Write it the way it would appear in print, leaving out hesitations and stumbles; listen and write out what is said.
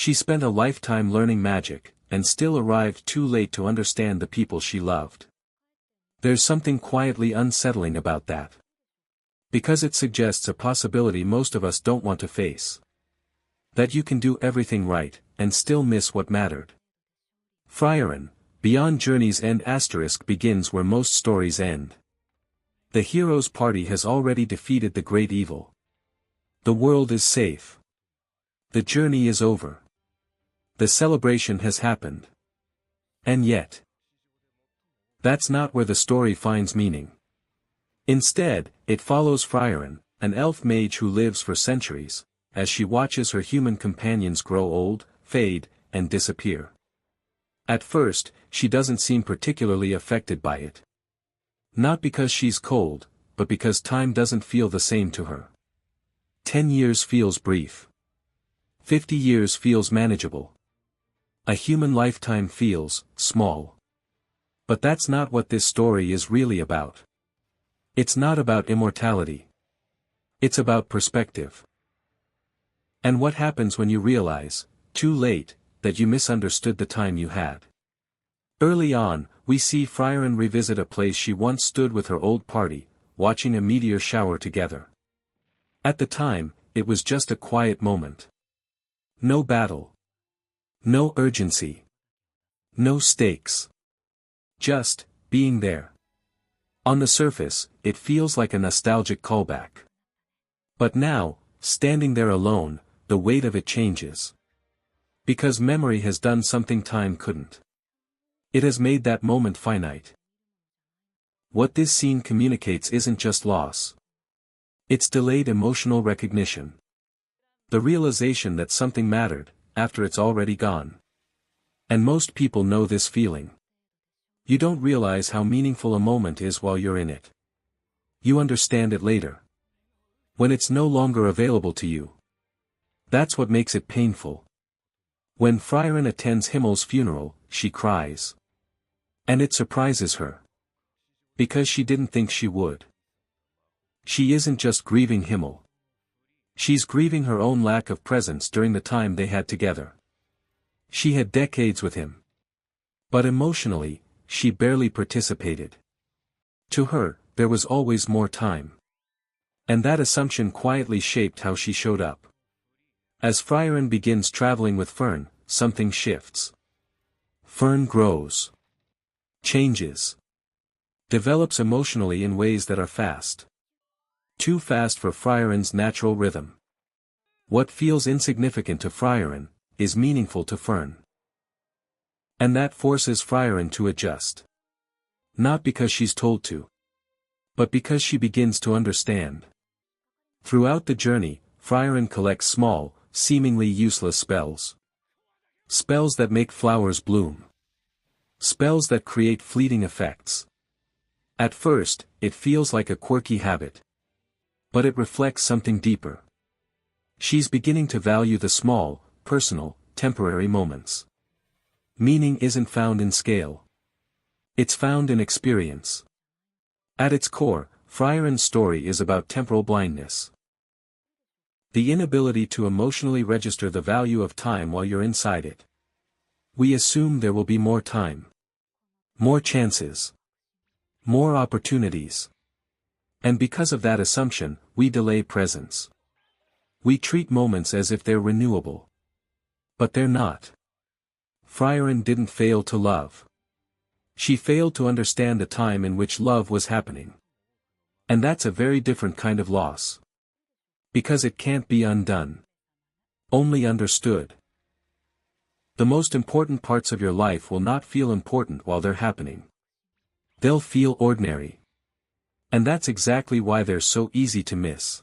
She spent a lifetime learning magic, and still arrived too late to understand the people she loved. There's something quietly unsettling about that. Because it suggests a possibility most of us don't want to face. That you can do everything right, and still miss what mattered. Frieren, Beyond Journey's End begins where most stories end. The hero's party has already defeated the great evil. The world is safe. The journey is over. The celebration has happened. And yet, that's not where the story finds meaning. Instead, it follows Frieren, an elf mage who lives for centuries, as she watches her human companions grow old, fade, and disappear. At first, she doesn't seem particularly affected by it. Not because she's cold, but because time doesn't feel the same to her. 10 years feels brief. 50 years feels manageable. A human lifetime feels small. But that's not what this story is really about. It's not about immortality. It's about perspective. And what happens when you realize, too late, that you misunderstood the time you had. Early on, we see Frieren revisit a place she once stood with her old party, watching a meteor shower together. At the time, it was just a quiet moment. No battle. No urgency. No stakes. Just, being there. On the surface, it feels like a nostalgic callback. But now, standing there alone, the weight of it changes. Because memory has done something time couldn't. It has made that moment finite. What this scene communicates isn't just loss. It's delayed emotional recognition. The realization that something mattered, after it's already gone. And most people know this feeling. You don't realize how meaningful a moment is while you're in it. You understand it later. When it's no longer available to you. That's what makes it painful. When Frieren attends Himmel's funeral, she cries. And it surprises her. Because she didn't think she would. She isn't just grieving Himmel. She's grieving her own lack of presence during the time they had together. She had decades with him. But emotionally, she barely participated. To her, there was always more time. And that assumption quietly shaped how she showed up. As Frieren begins traveling with Fern, something shifts. Fern grows. Changes. Develops emotionally in ways that are fast. Too fast for Frieren's natural rhythm. What feels insignificant to Frieren, is meaningful to Fern. And that forces Frieren to adjust. Not because she's told to. But because she begins to understand. Throughout the journey, Frieren collects small, seemingly useless spells. Spells that make flowers bloom. Spells that create fleeting effects. At first, it feels like a quirky habit. But it reflects something deeper. She's beginning to value the small, personal, temporary moments. Meaning isn't found in scale. It's found in experience. At its core, Frieren's story is about temporal blindness. The inability to emotionally register the value of time while you're inside it. We assume there will be more time. More chances. More opportunities. And because of that assumption, we delay presence. We treat moments as if they're renewable. But they're not. Frieren didn't fail to love. She failed to understand the time in which love was happening. And that's a very different kind of loss. Because it can't be undone. Only understood. The most important parts of your life will not feel important while they're happening. They'll feel ordinary. And that's exactly why they're so easy to miss.